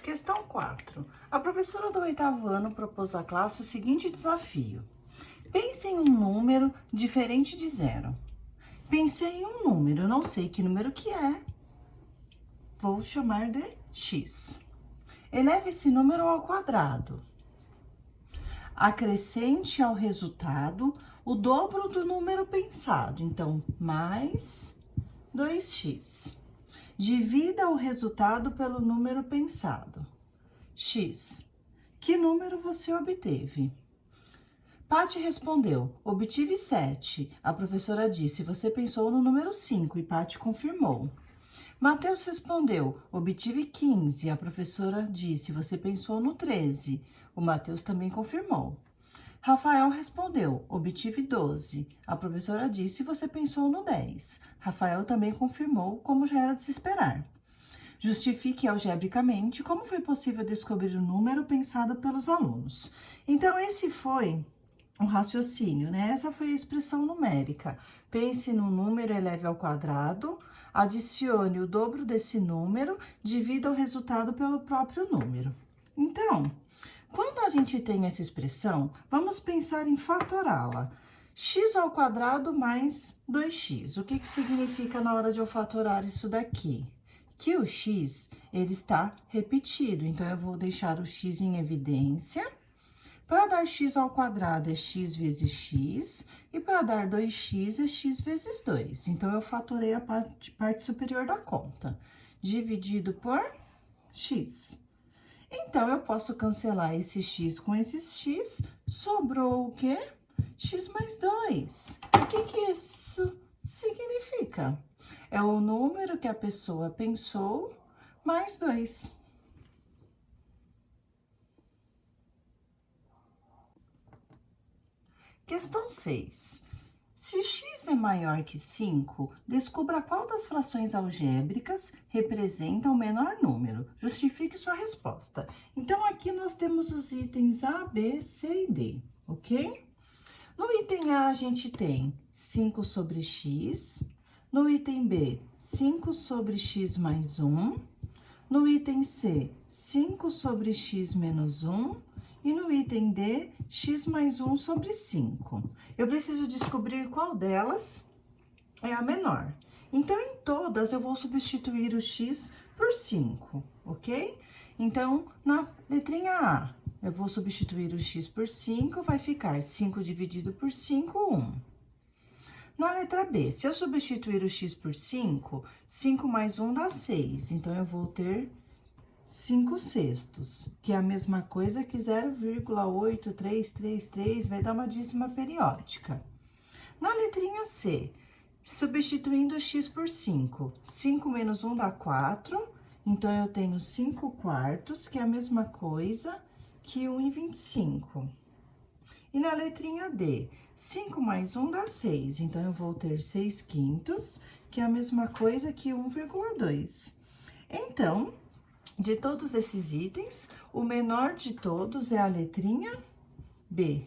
Questão 4. A professora do 8º ano propôs à classe o seguinte desafio. Pense em um número diferente de 0. Pensei em um número, não sei que número que é. Vou chamar de x. Eleve esse número ao quadrado. Acrescente ao resultado o dobro do número pensado. Então, mais 2x. Divida o resultado pelo número pensado. X. Que número você obteve? Paty respondeu, obtive 7. A professora disse, você pensou no número 5 e Paty confirmou. Mateus respondeu, obtive 15. A professora disse, você pensou no 13. O Mateus também confirmou. Rafael respondeu, obtive 12. A professora disse, você pensou no 10. Rafael também confirmou, como já era de se esperar. Justifique algebricamente como foi possível descobrir o número pensado pelos alunos. Então, esse foi o raciocínio, né? Essa foi a expressão numérica. Pense no número, eleve ao quadrado, adicione o dobro desse número, divida o resultado pelo próprio número. Então, quando a gente tem essa expressão, vamos pensar em fatorá-la. X ao quadrado mais 2x. O que significa na hora de eu fatorar isso daqui? Que o x, ele está repetido. Então, eu vou deixar o x em evidência. Para dar x ao quadrado é x vezes x, e para dar 2x é x vezes 2. Então, eu fatorei a parte superior da conta, dividido por x. Então, eu posso cancelar esse x com esses x, sobrou o quê? X mais 2. O que isso significa? É o número que a pessoa pensou, mais 2. Questão 6. Se x é maior que 5, descubra qual das frações algébricas representa o menor número. Justifique sua resposta. Então, aqui nós temos os itens A, B, C e D, ok? No item A, a gente tem 5 sobre x. No item B, 5 sobre x mais 1. No item C, 5 sobre x menos 1. E no item D, x mais 1 sobre 5. Eu preciso descobrir qual delas é a menor. Então, em todas, eu vou substituir o x por 5, ok? Então, na letrinha A, eu vou substituir o x por 5, vai ficar 5 dividido por 5, 1. Na letra B, se eu substituir o x por 5, 5 mais 1 dá 6. Então, eu vou ter 5 sextos, que é a mesma coisa que 0,8333 vai dar uma dízima periódica. Na letrinha C, substituindo o x por 5, 5 menos 1 dá 4, então eu tenho 5 quartos, que é a mesma coisa que 1/25. E na letrinha D, 5 mais 1 dá 6, então eu vou ter 6 quintos, que é a mesma coisa que 1,2. Então, de todos esses itens, o menor de todos é a letrinha B,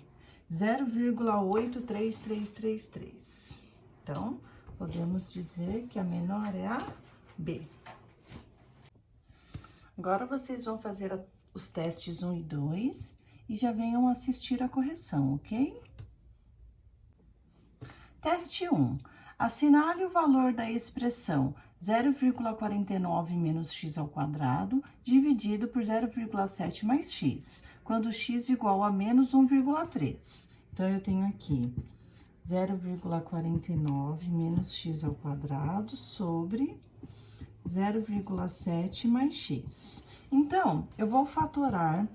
0,83333. Então, podemos dizer que a menor é a B. Agora, vocês vão fazer os testes 1 e 2 e já venham assistir a correção, ok? Teste 1. Assinale o valor da expressão 0,49 menos x ao quadrado dividido por 0,7 mais x, quando x igual a menos 1,3. Então, eu tenho aqui 0,49 menos x ao quadrado sobre 0,7 mais x. Então, eu vou fatorar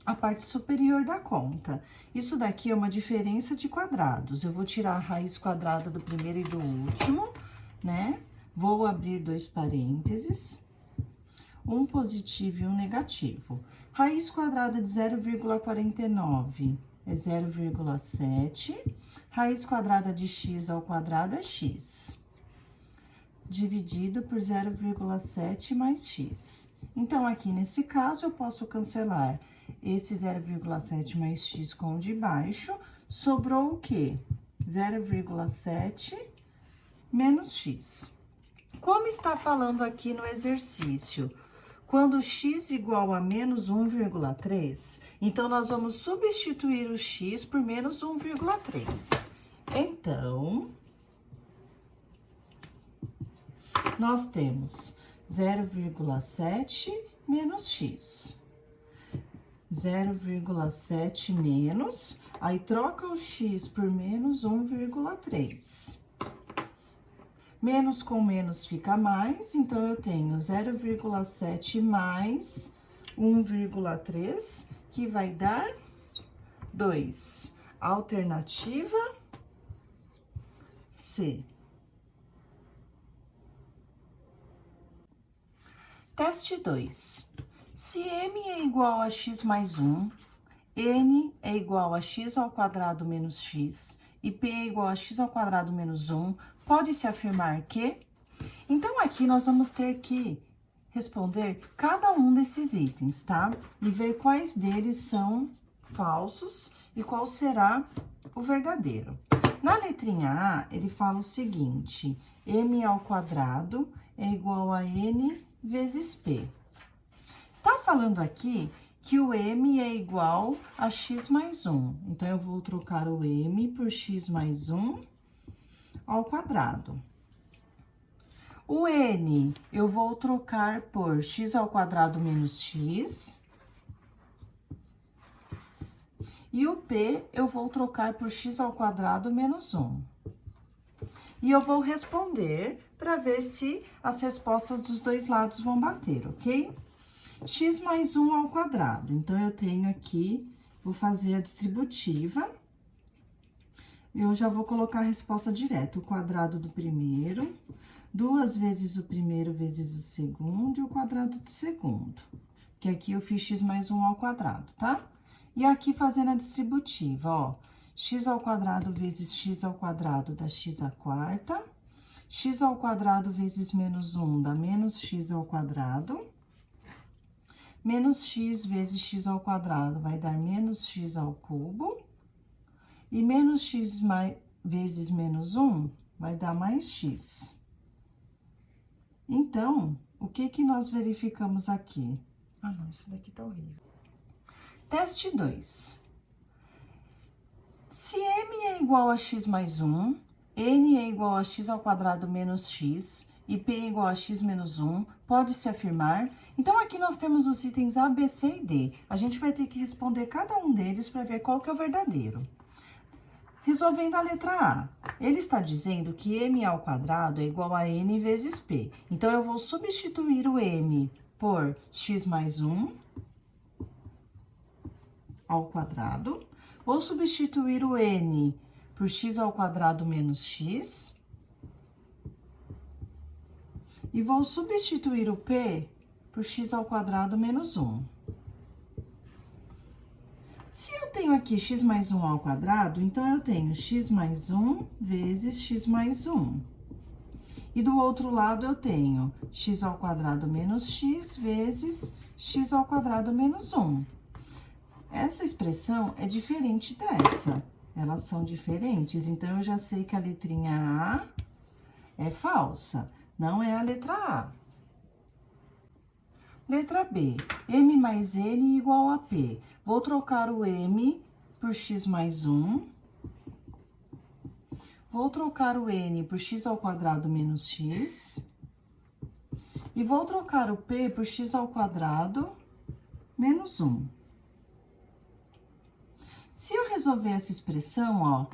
a parte superior da conta. Isso daqui é uma diferença de quadrados. Eu vou tirar a raiz quadrada do primeiro e do último, né? Vou abrir 2 parênteses, um positivo e um negativo. Raiz quadrada de 0,49 é 0,7. Raiz quadrada de x ao quadrado é x, dividido por 0,7 mais x. Então, aqui nesse caso, eu posso cancelar esse 0,7 mais x com o de baixo, sobrou o quê? 0,7 menos x. Como está falando aqui no exercício? quando x igual a menos 1,3, então, nós vamos substituir o x por menos 1,3. Então, nós temos 0,7 menos x. 0,7 menos, aí troca o x por menos 1,3. Menos com menos fica mais, então eu tenho 0,7 mais 1,3, que vai dar 2. Alternativa C. Teste 2. Se m é igual a x mais 1, n é igual a x ao quadrado menos x e p é igual a x ao quadrado menos 1, pode-se afirmar que... Então, aqui nós vamos ter que responder cada um desses itens, tá? E ver quais deles são falsos e qual será o verdadeiro. Na letrinha A, ele fala o seguinte: m ao quadrado é igual a n vezes p. Está falando aqui que o m é igual a x mais 1. Então, eu vou trocar o m por x mais 1 ao quadrado. O n eu vou trocar por x ao quadrado menos x. E o p eu vou trocar por x ao quadrado menos 1. E eu vou responder para ver se as respostas dos dois lados vão bater, ok? X mais 1 ao quadrado. Então, eu tenho aqui, vou fazer a distributiva. Eu já vou colocar a resposta direto. O quadrado do primeiro, 2 vezes o primeiro vezes o segundo e o quadrado do segundo. Que aqui eu fiz x mais 1 ao quadrado, tá? E aqui fazendo a distributiva, ó. X ao quadrado vezes x ao quadrado dá x à quarta. X ao quadrado vezes menos 1 dá menos x ao quadrado. Menos x vezes x ao quadrado vai dar menos x ao cubo. E menos x vezes menos 1 vai dar mais x. Então, o que que nós verificamos aqui? Ah, não, isso daqui tá horrível. Teste 2. Se m é igual a x mais 1, n é igual a x ao quadrado menos x e p é igual a x menos 1, pode-se afirmar? Então, aqui nós temos os itens A, B, C e D. A gente vai ter que responder cada um deles para ver qual que é o verdadeiro. Resolvendo a letra A, ele está dizendo que m ao quadrado é igual a n vezes p. Então, eu vou substituir o m por x mais 1 ao quadrado. Vou substituir o n por x ao quadrado menos x. E vou substituir o p por x ao quadrado menos 1. Se eu tenho aqui x mais 1 ao quadrado, então, eu tenho x mais 1 vezes x mais 1. E do outro lado, eu tenho x ao quadrado menos x vezes x ao quadrado menos 1. Essa expressão é diferente dessa. Elas são diferentes, então, eu já sei que a letrinha A é falsa, não é a letra A. Letra B, m mais n igual a p. Vou trocar o m por x mais 1. Vou trocar o n por x ao quadrado menos x. E vou trocar o p por x ao quadrado menos 1. Se eu resolver essa expressão, ó,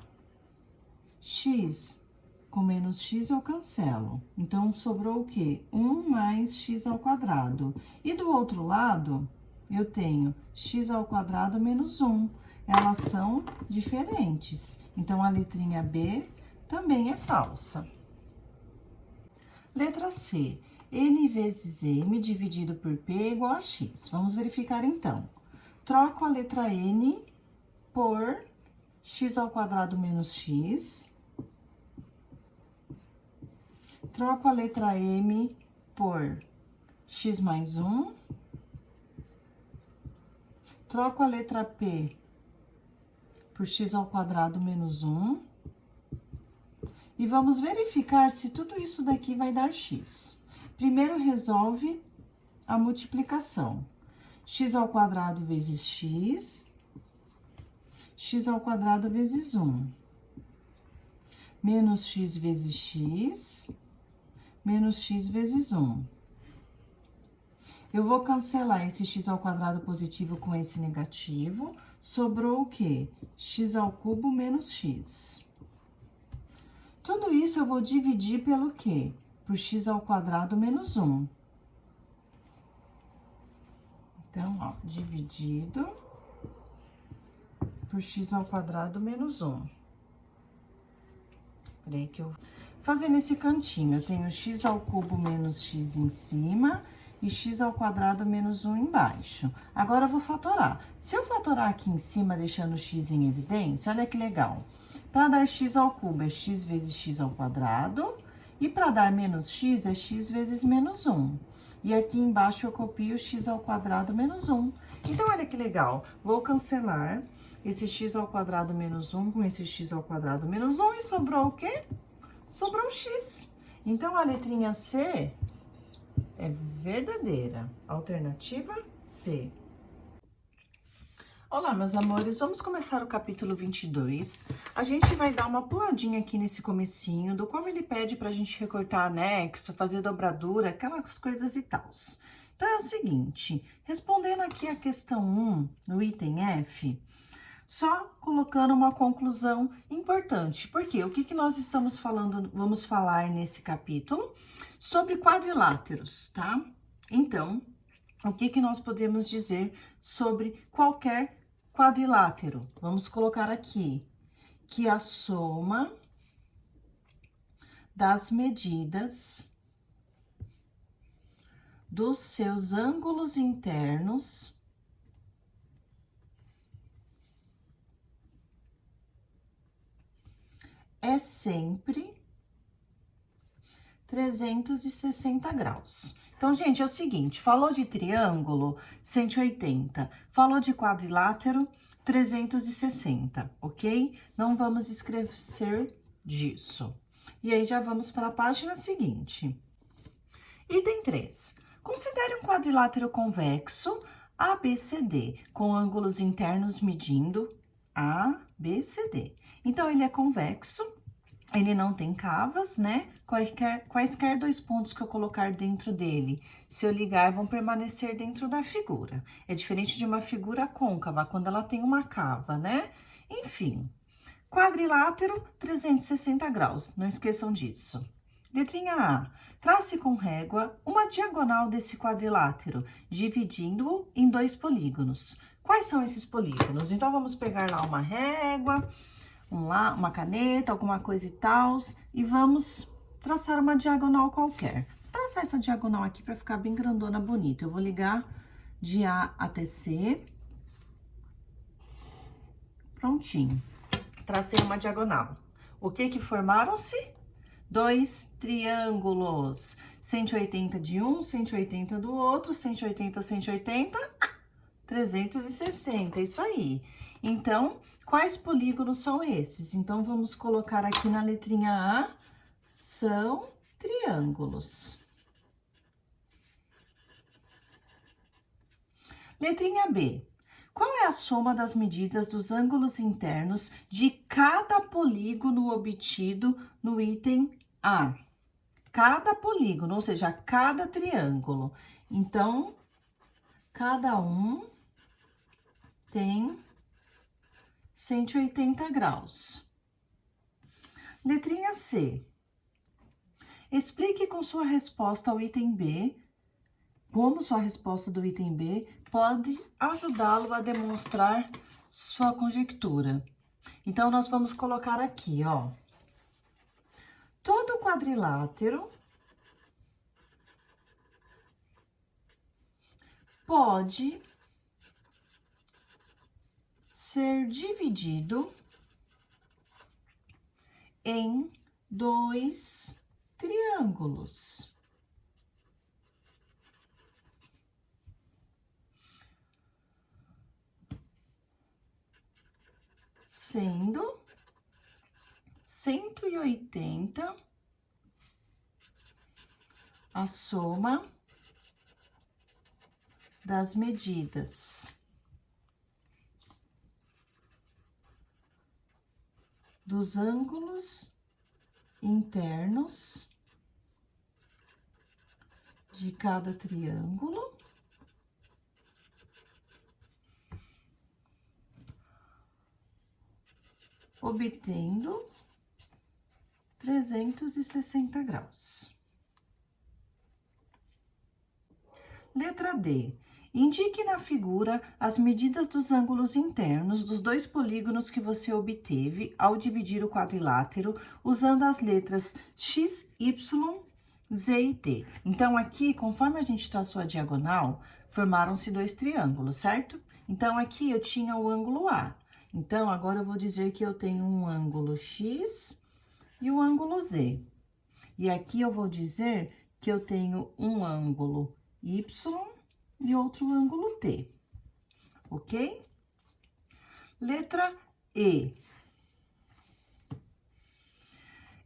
x com menos x eu cancelo. Então, sobrou o quê? 1 mais x ao quadrado. E do outro lado, eu tenho x ao quadrado menos 1. Elas são diferentes. Então, a letrinha B também é falsa. Letra C. N vezes m dividido por p é igual a x. Vamos verificar, então. Troco a letra N por x ao quadrado menos x. Troco a letra m por x mais 1. Troco a letra p por x ao quadrado menos 1. E vamos verificar se tudo isso daqui vai dar x. Primeiro, resolve a multiplicação. X ao quadrado vezes x, x ao quadrado vezes 1. Menos x vezes x, menos x vezes 1. Eu vou cancelar esse x ao quadrado positivo com esse negativo. Sobrou o quê? X ao cubo menos x. Tudo isso eu vou dividir pelo quê? Por x ao quadrado menos 1. Então, ó, dividido por x ao quadrado menos 1. Peraí que eu... Fazendo esse cantinho, eu tenho x ao cubo menos x em cima e x ao quadrado menos 1 embaixo. Agora, eu vou fatorar. Se eu fatorar aqui em cima, deixando x em evidência, olha que legal. Para dar x ao cubo, é x vezes x ao quadrado. E para dar menos x, é x vezes menos 1. E aqui embaixo, eu copio x ao quadrado menos 1. Então, olha que legal. Vou cancelar esse x ao quadrado menos 1 com esse x ao quadrado menos 1. E sobrou o quê? Sobrou x. Então, a letrinha C... é verdadeira. Alternativa C. Olá, meus amores, vamos começar o capítulo 22. A gente vai dar uma puladinha aqui nesse comecinho, do como ele pede pra gente recortar anexo, fazer dobradura, aquelas coisas e tals. Então, é o seguinte, respondendo aqui a questão 1, no item F, só colocando uma conclusão importante. Porque o que nós estamos falando, vamos falar nesse capítulo? Sobre quadriláteros, tá? Então, o que nós podemos dizer sobre qualquer quadrilátero? Vamos colocar aqui que a soma das medidas dos seus ângulos internos é sempre 360 graus. Então, gente, é o seguinte, falou de triângulo, 180. Falou de quadrilátero, 360, ok? Não vamos esquecer disso. E aí, já vamos para a página seguinte. Item 3. Considere um quadrilátero convexo ABCD, com ângulos internos medindo ABCD. Então, ele é convexo. Ele não tem cavas, né? Quaisquer dois pontos que eu colocar dentro dele, se eu ligar, vão permanecer dentro da figura. É diferente de uma figura côncava, quando ela tem uma cava, né? Enfim, quadrilátero, 360 graus, não esqueçam disso. Letrinha A, trace com régua uma diagonal desse quadrilátero, dividindo-o em dois polígonos. Quais são esses polígonos? Então, vamos pegar lá uma régua, uma caneta, alguma coisa e tal, e vamos traçar uma diagonal qualquer. Vou traçar essa diagonal aqui para ficar bem grandona, bonita. Eu vou ligar de A até C. Prontinho. Tracei uma diagonal. O que formaram-se? Dois triângulos. 180 de um, 180 do outro, 180, 180, 360. Isso aí. Então, quais polígonos são esses? Então, vamos colocar aqui na letrinha A, são triângulos. Letrinha B. Qual é a soma das medidas dos ângulos internos de cada polígono obtido no item A? Cada polígono, ou seja, cada triângulo. Então, cada um tem 180 graus. Letrinha C. Explique com sua resposta ao item B, como sua resposta do item B pode ajudá-lo a demonstrar sua conjectura. Então, nós vamos colocar aqui, ó. Todo quadrilátero pode ser dividido em dois triângulos. Sendo 180 a soma das medidas dos ângulos internos de cada triângulo, obtendo 360 graus. Letra D. Indique na figura as medidas dos ângulos internos dos dois polígonos que você obteve ao dividir o quadrilátero usando as letras X, Y, Z e T. Então, aqui, conforme a gente traçou a diagonal, formaram-se dois triângulos, certo? Então, aqui eu tinha o ângulo A. Então, agora eu vou dizer que eu tenho um ângulo X e o ângulo Z. E aqui eu vou dizer que eu tenho um ângulo Y e outro ângulo T, ok? Letra E.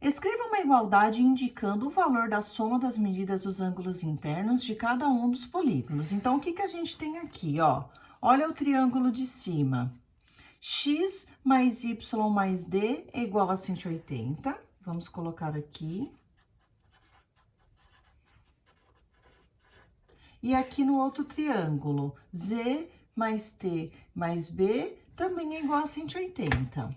Escreva uma igualdade indicando o valor da soma das medidas dos ângulos internos de cada um dos polígonos. Então, o que que a gente tem aqui, ó? Olha o triângulo de cima. X mais Y mais D é igual a 180. Vamos colocar aqui. E aqui no outro triângulo, Z mais T mais B também é igual a 180.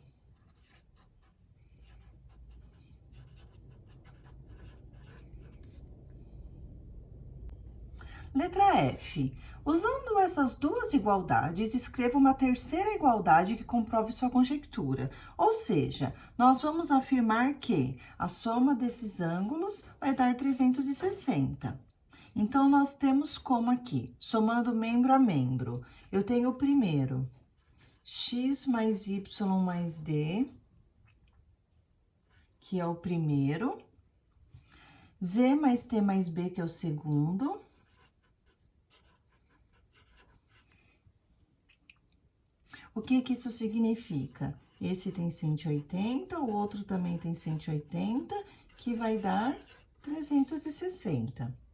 Letra F. Usando essas duas igualdades, escreva uma terceira igualdade que comprove sua conjectura. Ou seja, nós vamos afirmar que a soma desses ângulos vai dar 360. Então, nós temos como aqui, somando membro a membro, eu tenho o primeiro, X mais Y mais D, que é o primeiro, Z mais T mais B, que é o segundo, o que que isso significa? Esse tem 180, o outro também tem 180, que vai dar 360.